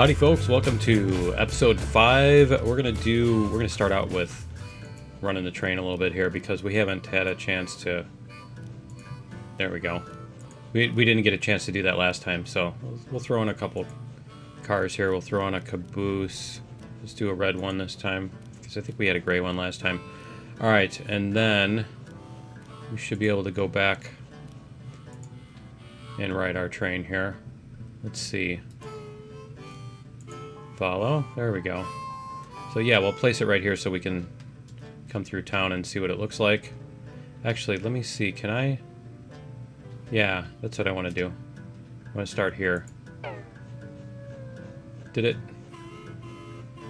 Howdy folks, welcome to episode 5. We're gonna start out with running the train a little bit here because we haven't had a chance to. There we go. We didn't get a chance to do that last time, so we'll throw in a couple cars here. We'll throw in a caboose. Let's do a red one this time because I think we had a gray one last time. All right, and then we should be able to go back and ride our train here. Let's see. Follow. There we go. So yeah, we'll place it right here so we can come through town and see what it looks like. Actually, let me see. Can I? Yeah, that's what I want to do. I want to start here. Did it?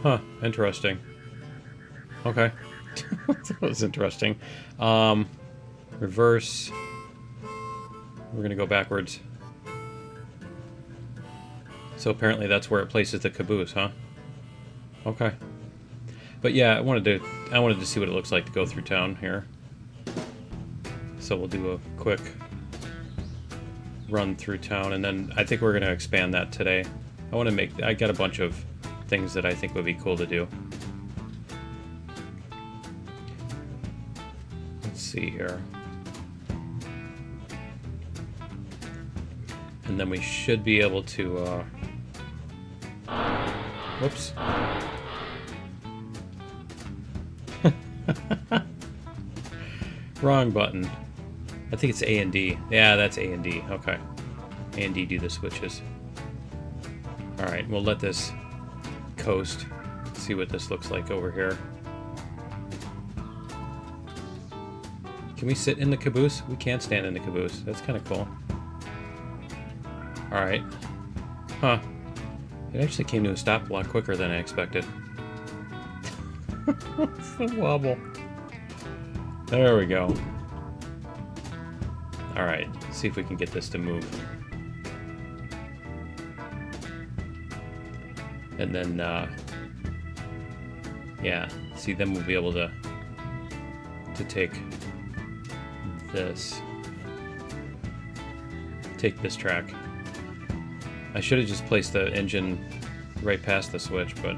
Huh. Interesting. Okay. That was interesting. Reverse. We're going to go backwards. So apparently that's where it places the caboose, huh? Okay. But yeah, I wanted to see what it looks like to go through town here. So we'll do a quick run through town, and then I think we're going to expand that today. I got a bunch of things that I think would be cool to do. Let's see here. And then we should be able to, whoops. Wrong button. I think it's A and D. Yeah, that's A and D. Okay. A and D do the switches. Alright, we'll let this coast. See what this looks like over here. Can we sit in the caboose? We can't stand in the caboose. That's kind of cool. Alright. Huh. It actually came to a stop a lot quicker than I expected. It's the wobble. There we go. Alright, see if we can get this to move. And then, yeah, see, then we'll be able to take this. Take this track. I should have just placed the engine right past the switch, but...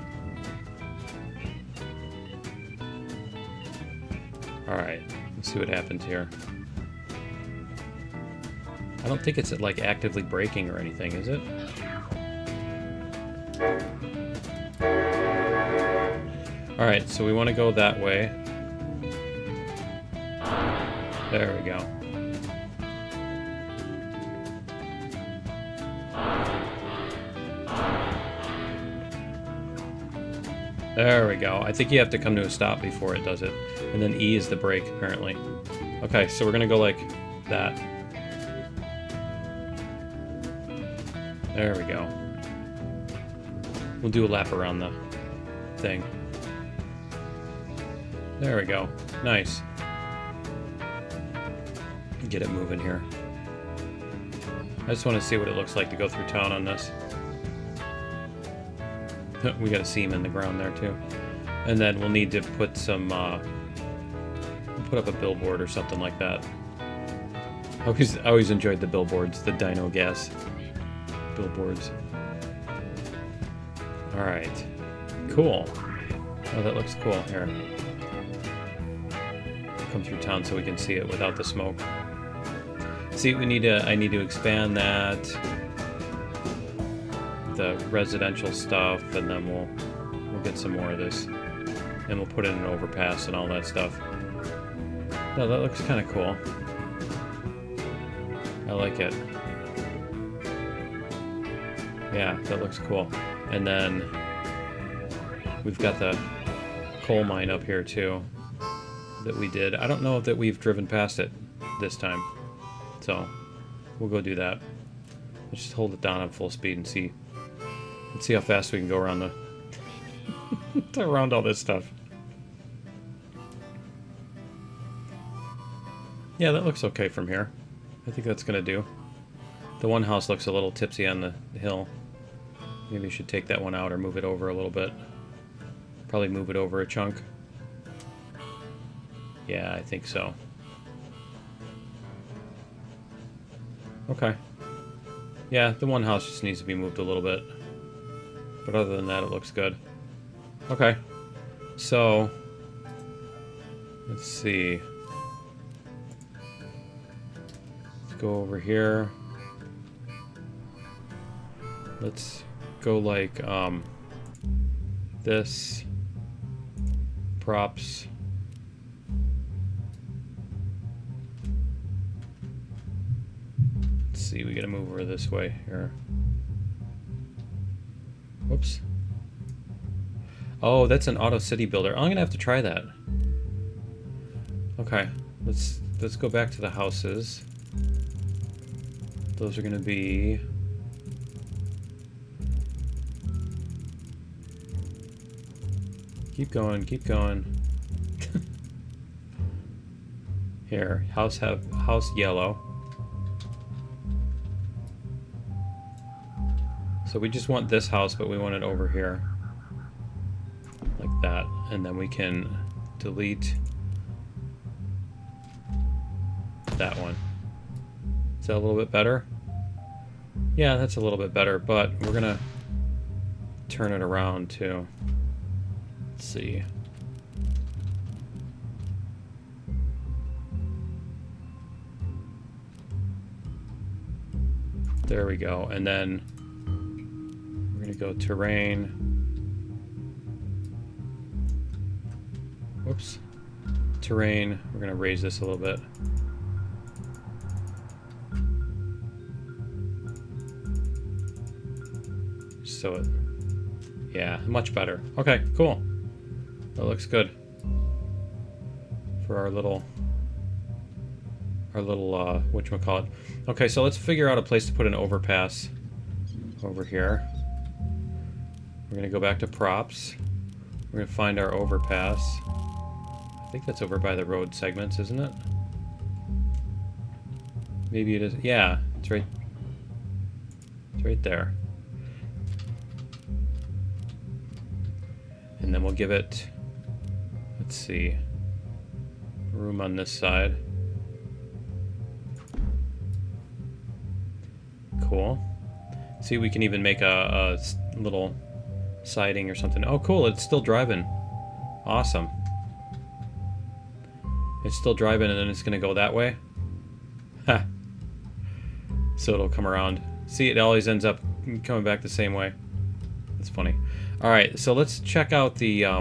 Alright, let's see what happens here. I don't think it's like actively braking or anything, is it? Alright, so we want to go that way. There we go. There we go. I think you have to come to a stop before it does it. And then E is the brake, apparently. Okay, so we're going to go like that. There we go. We'll do a lap around the thing. There we go. Nice. Get it moving here. I just want to see what it looks like to go through town on this. We got a seam in the ground there too. And then we'll need to put some, put up a billboard or something like that. I always enjoyed the billboards, the Dino Gas billboards. Alright. Cool. Oh, that looks cool. Here. Come through town so we can see it without the smoke. See, I need to expand that. The residential stuff, and then we'll get some more of this, and we'll put in an overpass and all that stuff. No, that looks kind of cool. I like it. Yeah, that looks cool. And then we've got the coal mine up here too that we did. I don't know that we've driven past it this time, so we'll go do that. Let's just hold it down at full speed and see. Let's see how fast we can go around around all this stuff. Yeah, that looks okay from here. I think that's gonna do. The one house looks a little tipsy on the hill. Maybe I should take that one out or move it over a little bit. Probably move it over a chunk. Yeah, I think so. Okay. Yeah, the one house just needs to be moved a little bit. But other than that, it looks good. Okay. So, let's see. Let's go over here. Let's go like, this. Props. Let's see, we gotta move over this way here. Whoops. Oh, that's an auto city builder. I'm gonna have to try that. Okay, let's go back to the houses. Those are gonna be keep going, keep going. Here, house yellow. So we just want this house, but we want it over here. Like that. And then we can delete that one. Is that a little bit better? Yeah, that's a little bit better, but we're gonna turn it around too. Let's see. There we go. And then we're gonna go terrain. Whoops. Terrain. We're gonna raise this a little bit. So it, yeah, much better. Okay, cool. That looks good for our little whatchamacallit. Okay, so let's figure out a place to put an overpass over here. We're gonna go back to props. We're gonna find our overpass. I think that's over by the road segments, isn't it? Maybe it is. Yeah, it's right. It's right there. And then we'll give it, let's see, room on this side. Cool. See, we can even make a little siding or something. Oh, cool, it's still driving. Awesome. It's still driving and then it's gonna go that way. Ha. So it'll come around. See, it always ends up coming back the same way. That's funny. Alright, so let's check out the, I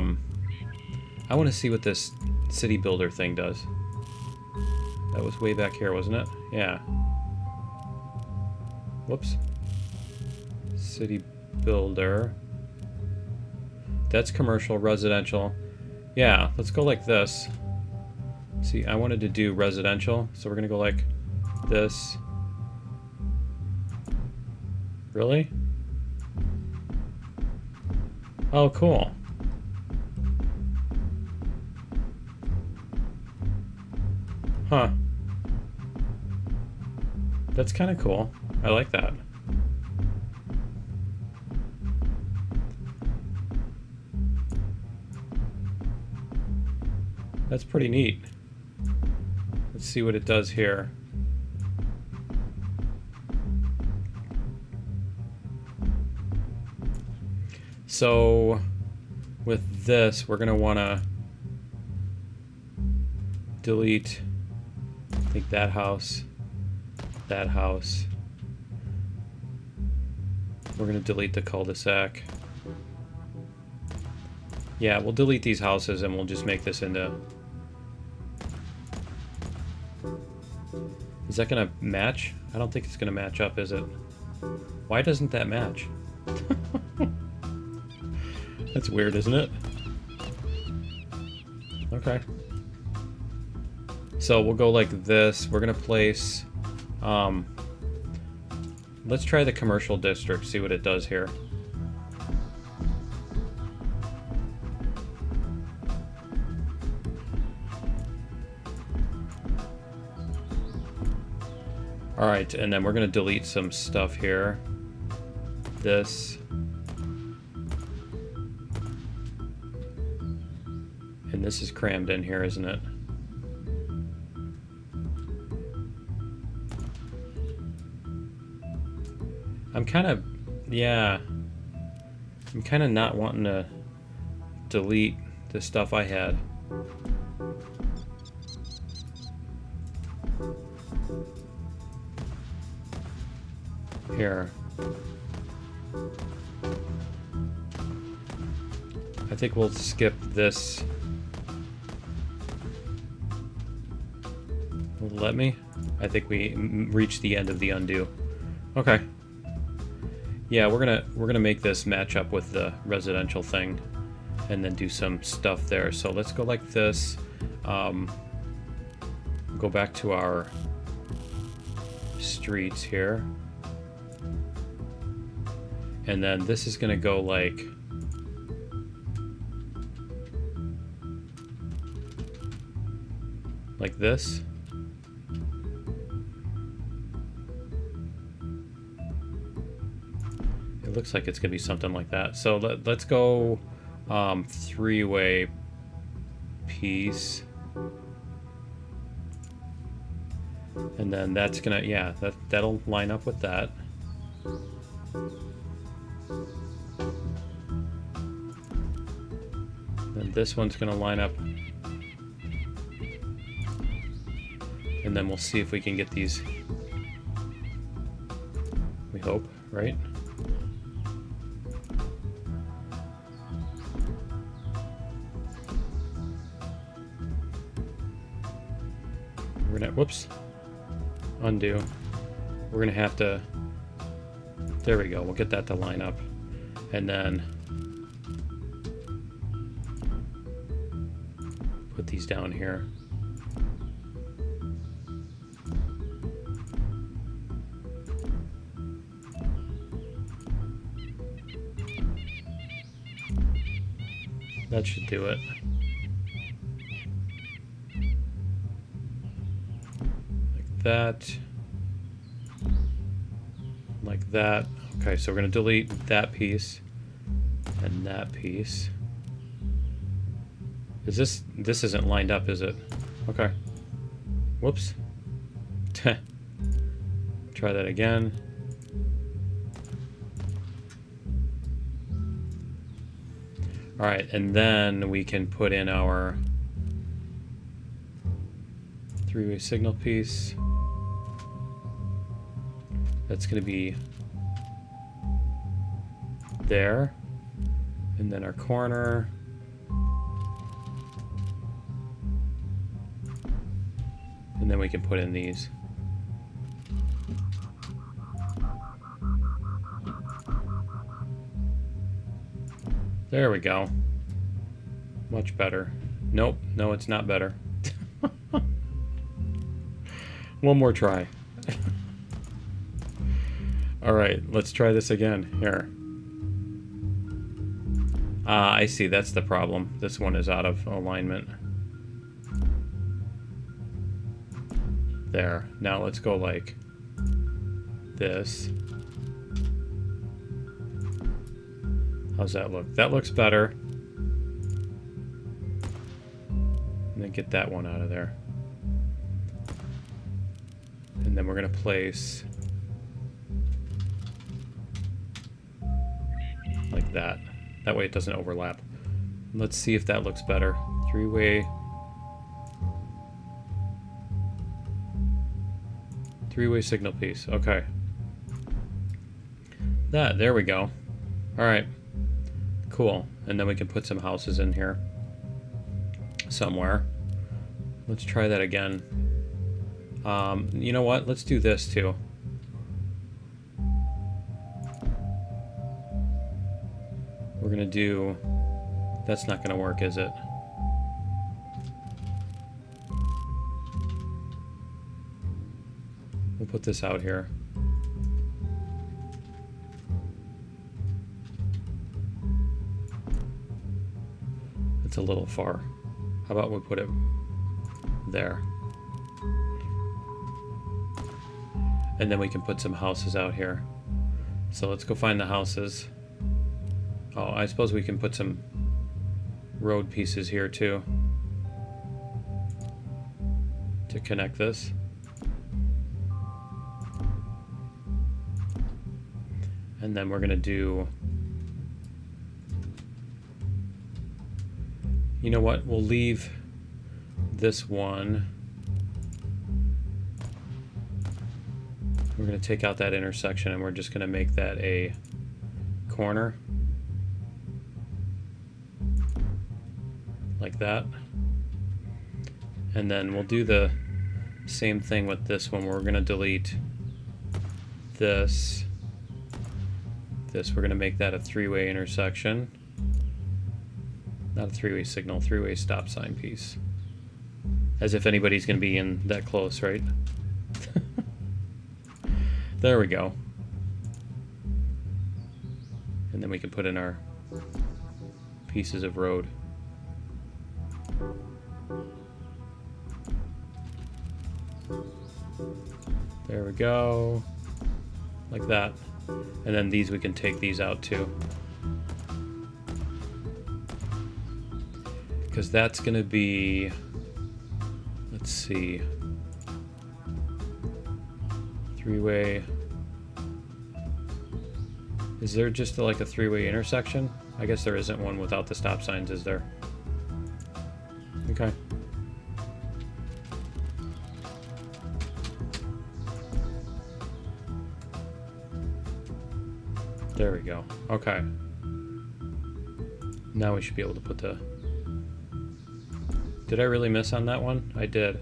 want to see what this city builder thing does. That was way back here, wasn't it? Yeah. Whoops. City builder. That's commercial, residential. Yeah, let's go like this. See, I wanted to do residential, so we're going to go like this. Really? Oh, cool. Huh. That's kind of cool. I like that. That's pretty neat. Let's see what it does here. So with this, we're going to want to delete, I think, that house. We're going to delete the cul-de-sac. Yeah, we'll delete these houses and we'll just make this into... Is that going to match? I don't think it's going to match up, is it? Why doesn't that match? That's weird, isn't it? Okay. So we'll go like this. We're going to place... let's try the commercial district, see what it does here. Alright, and then we're going to delete some stuff here. This. And this is crammed in here, isn't it? I'm kind of... yeah. I'm kind of not wanting to delete the stuff I had. Here. I think we'll skip this. Will it let me? I think we reached the end of the undo. Okay. Yeah, we're gonna make this match up with the residential thing, and then do some stuff there. So let's go like this. Go back to our streets here, and then this is gonna go like this. It looks like it's gonna be something like that. So let's go three-way piece, and then that's gonna, yeah, that'll line up with that. And this one's gonna line up, and then we'll see if we can get these. We hope, right? We're gonna, whoops, undo. We're gonna have to, there we go, we'll get that to line up. And then put these down here. That should do it. Like that. Like that. Okay, so we're going to delete that piece and that piece. Is this isn't lined up, is it? Okay. Whoops. Try that again. All right, and then we can put in our three-way signal piece. That's going to be there. And then our corner. And then we can put in these. There we go. Much better. Nope, no, it's not better. One more try. All right, let's try this again. Here. I see, that's the problem. This one is out of alignment. There. Now let's go like this. How's that look? That looks better. And then get that one out of there. And then we're going to place like that. That way it doesn't overlap. Let's see if that looks better. Three-way signal piece. Okay. There we go. All right. Cool. And then we can put some houses in here somewhere. Let's try that again. You know what? Let's do this too. We're gonna do, that's not gonna work, is it? We'll put this out here. It's a little far. How about we put it there? And then we can put some houses out here. So let's go find the houses. Oh, I suppose we can put some road pieces here too to connect this. And then we're gonna do You know what? We'll leave this one. We're going to take out that intersection and we're just going to make that a corner. Like that. And then we'll do the same thing with this one. We're going to delete this. We're going to make that a three-way intersection. Not a three-way signal, three-way stop sign piece. As if anybody's going to be in that close, right? There we go. And then we can put in our pieces of road. There we go. Like that. And then these, we can take these out too. Because that's going to be, let's see, three-way. Is there just like a three-way intersection? I guess there isn't one without the stop signs, is there? Okay. There we go. Okay. Now we should be able to put the... Did I really miss on that one? I did.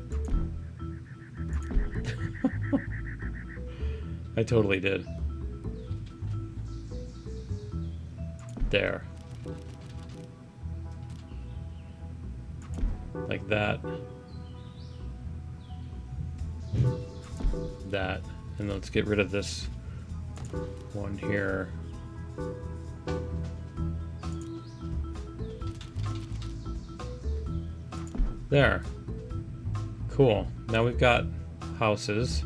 I totally did. There. Like that. That. And let's get rid of this one here. There. Cool. Now we've got houses.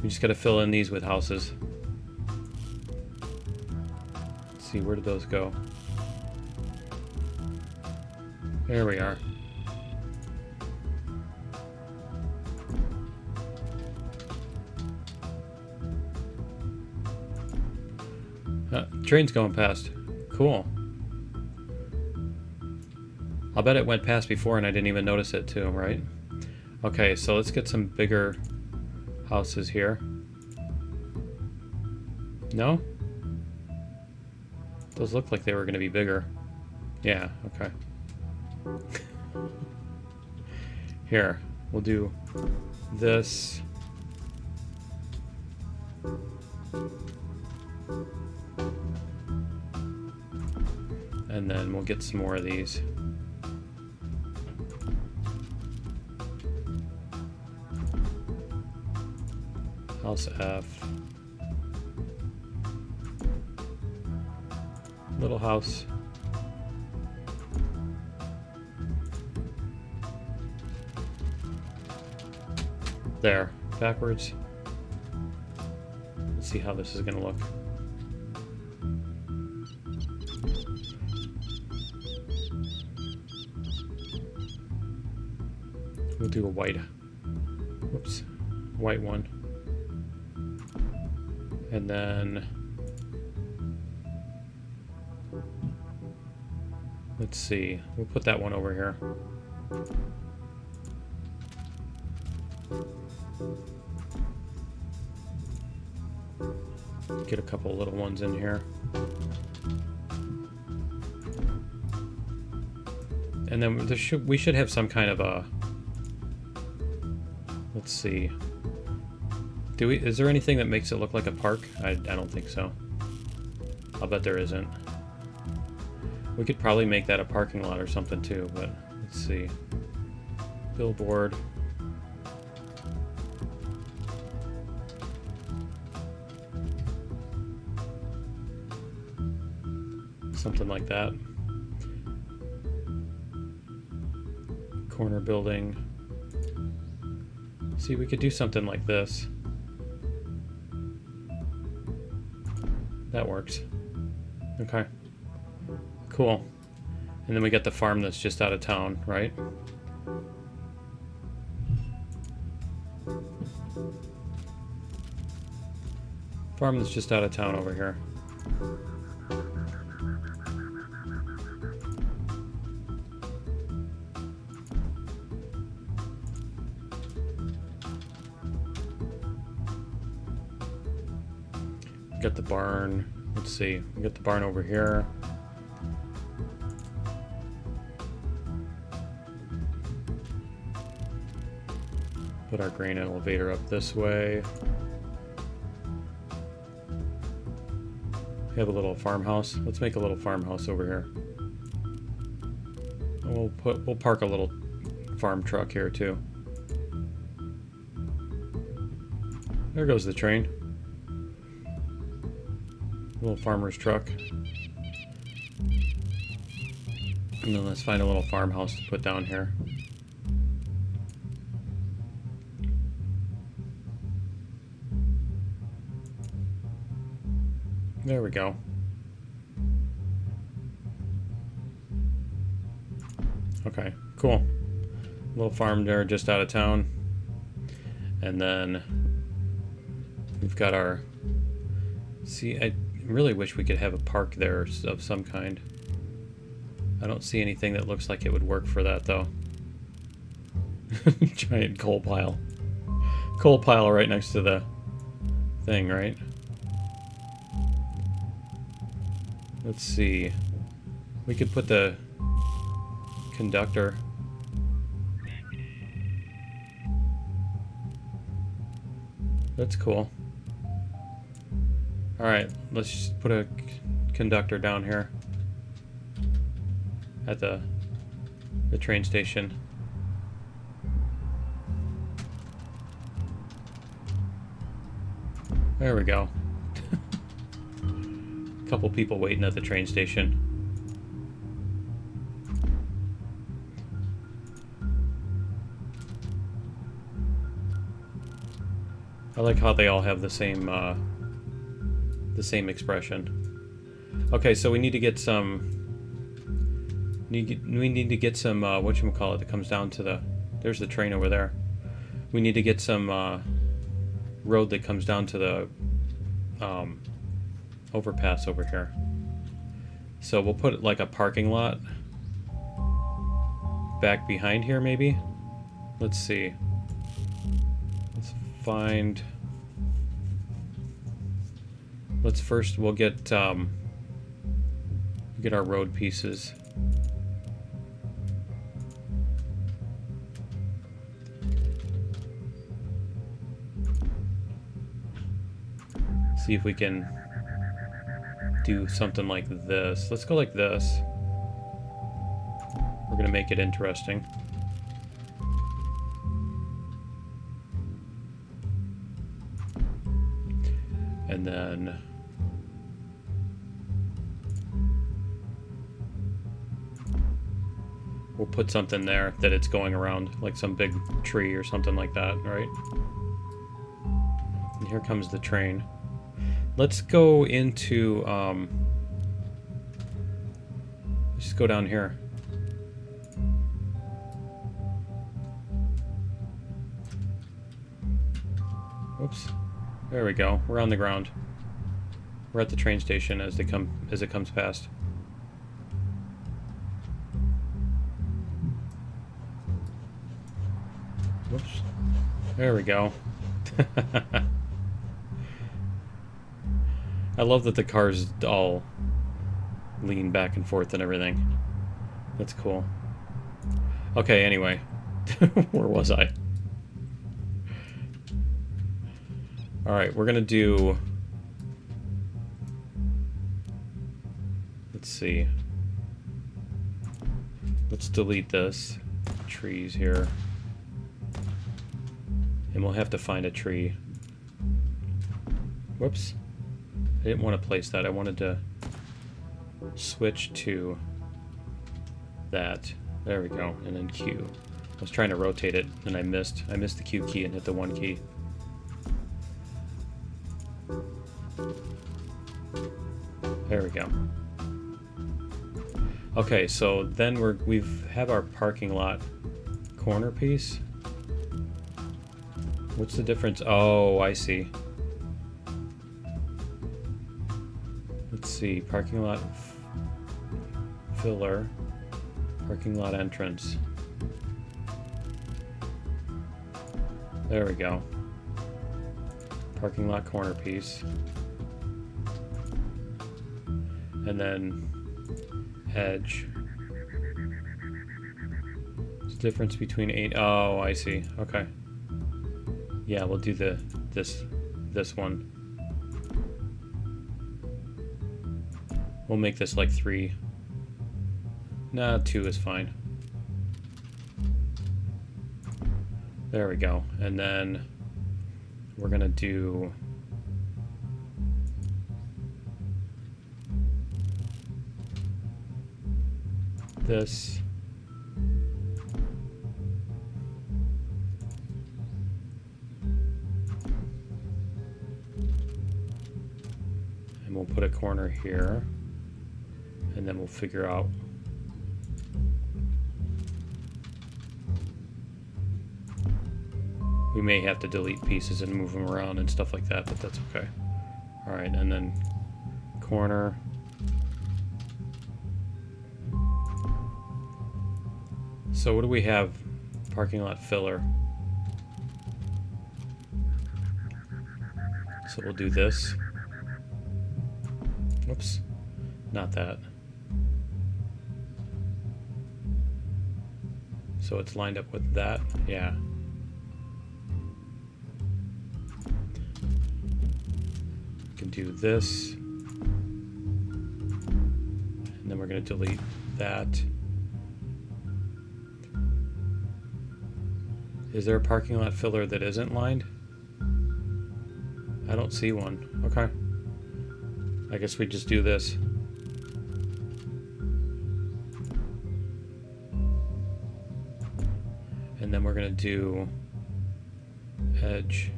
We just got to fill in these with houses. Let's see, where did those go? There we are. Train's going past. Cool. I'll bet it went past before and I didn't even notice it too, right? Okay, so let's get some bigger houses here. No? Those look like they were going to be bigger. Yeah, okay. Here, we'll do this. And then we'll get some more of these. House F. Little house. There. Backwards. Let's see how this is going to look. We'll do a white. Whoops. White one. And then let's see. We'll put that one over here. Get a couple little ones in here. And then we should have some kind of a, let's see. Is there anything that makes it look like a park? I don't think so. I'll bet there isn't. We could probably make that a parking lot or something too, but let's see. Billboard. Something like that. Corner building. See, we could do something like this. That works. Okay. Cool. And then we got the farm that's just out of town, right? Farm that's just out of town over here. Got the barn. Let's see. We got the barn over here. Put our grain elevator up this way. We have a little farmhouse. Let's make a little farmhouse over here. We'll park a little farm truck here too. There goes the train. Little farmer's truck. And then let's find a little farmhouse to put down here. There we go. Okay, cool. Little farm there just out of town. And then we've got our... See, I really wish we could have a park there of some kind. I don't see anything that looks like it would work for that, though. Giant coal pile. Coal pile right next to the thing, right? Let's see. We could put the conductor. That's cool. Alright, let's just put a conductor down here at the train station. There we go. Couple people waiting at the train station. I like how they all have the same expression. Okay, so we need to get some. We need to get some whatchamacallit that comes down to the. There's the train over there. We need to get some road that comes down to the overpass over here. So we'll put like a parking lot back behind here, maybe. Let's see. Let's find. Let's first. We'll get our road pieces. See if we can do something like this. Let's go like this. We're gonna make it interesting. And then we'll put something there that it's going around, like some big tree or something like that, right? And here comes the train. Let's go into, let's just go down here. Whoops. There we go. We're on the ground. We're at the train station as it comes past. Whoops. There we go. I love that the cars all lean back and forth and everything. That's cool. Okay, anyway. Where was I? Alright, we're gonna do... Let's see. Let's delete this. Trees here. And we'll have to find a tree. Whoops. I didn't want to place that. I wanted to switch to that. There we go. And then Q. I was trying to rotate it and I missed. I missed the Q key and hit the 1 key. There we go. Okay, so then we have our parking lot corner piece. What's the difference? Oh, I see. Let's see, parking lot filler, parking lot entrance. There we go. Parking lot corner piece. And then edge. What's the difference between 8? Oh, I see. Okay. Yeah, we'll do this one. We'll make this like 3. Nah, 2 is fine. There we go. And then we're gonna do this. And we'll put a corner here. And then we'll figure out we may have to delete pieces and move them around and stuff like that, but that's okay. Alright, and then corner. So what do we have? Parking lot filler. So we'll do this. Whoops. Not that. So it's lined up with that? Yeah. We can do this. And then we're going to delete that. Is there a parking lot filler that isn't lined? I don't see one. Okay. I guess we just do this. And then we're going to do edge.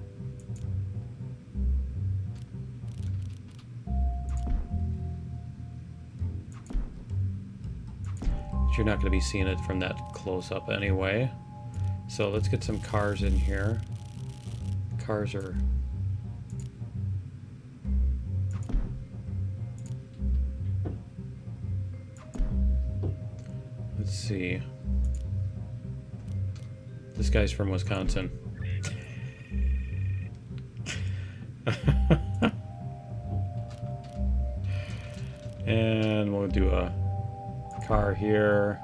You're not going to be seeing it from that close up anyway. So let's get some cars in here. Cars are... Let's see. This guy's from Wisconsin. And we'll do a car here.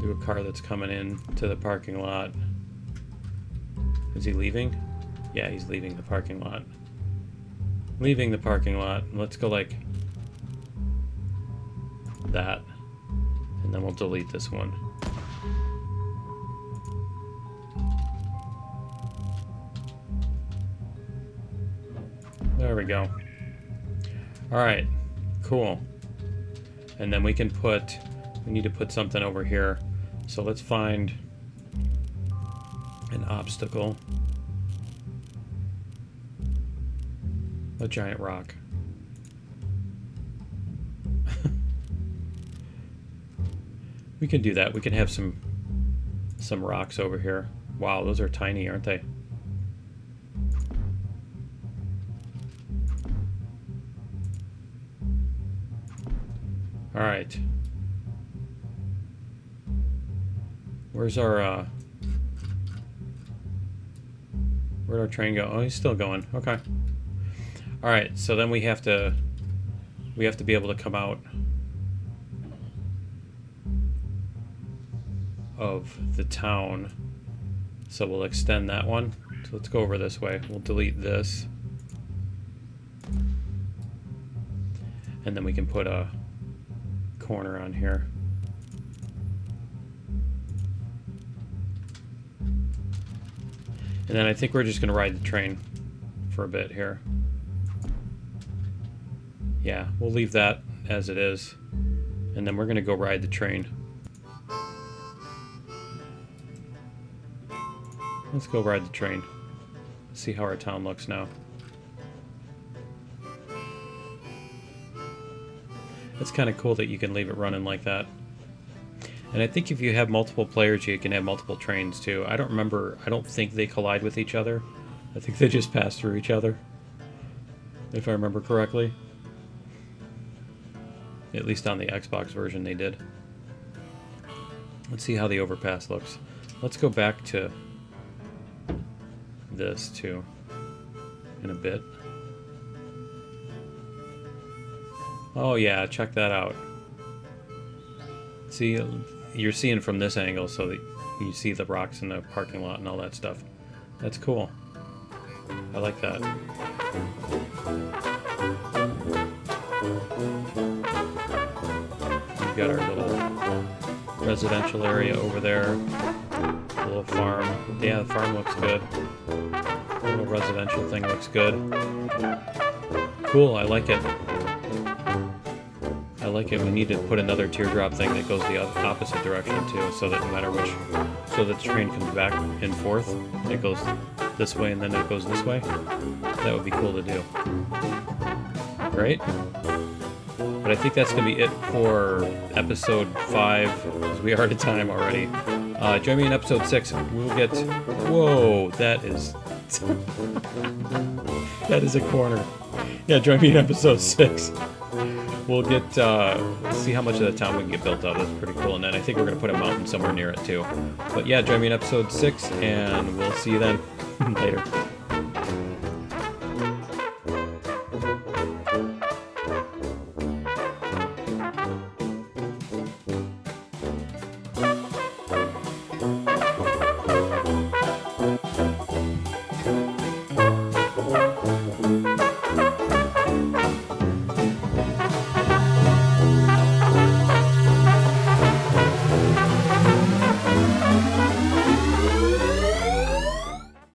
Do a car that's coming in to the parking lot. Is he leaving? Yeah, he's leaving the parking lot. Leaving the parking lot. Let's go like that. And then we'll delete this one. There we go. Alright, cool. And then we can put, we need to put something over here. So let's find an obstacle. A giant rock. We can do that. We can have some rocks over here. Wow, those are tiny, aren't they? All right. Where'd our train go? Oh, he's still going. Okay. All right. So then we have to be able to come out of the town. So we'll extend that one. So let's go over this way. We'll delete this. And then we can put a corner on here. And then I think we're just going to ride the train for a bit here. Yeah, we'll leave that as it is. And then we're going to go ride the train. Let's go ride the train. See how our town looks now. It's kind of cool that you can leave it running like that. And I think if you have multiple players, you can have multiple trains too. I don't think they collide with each other. I think they just pass through each other, if I remember correctly. At least on the Xbox version they did. Let's see how the overpass looks. Let's go back to this too in a bit. Oh yeah, check that out. See, you're seeing from this angle so that you see the rocks in the parking lot and all that stuff. That's cool. I like that. We've got our little residential area over there. A little farm. Yeah, the farm looks good. The little residential thing looks good. Cool, I like it. I like it. We need to put another teardrop thing that goes the opposite direction too, so that no matter which, so that the train comes back and forth, it goes this way and then it goes this way. That would be cool to do. Right? But I think that's going to be it for episode 5, because we are out of time already. Join me in episode 6. We'll get... Whoa, that is... that is a corner. Yeah, join me in episode 6. We'll get... see how much of the town we can get built up. That's pretty cool. And then I think we're going to put a mountain somewhere near it, too. But yeah, join me in episode 6, and we'll see you then. Later.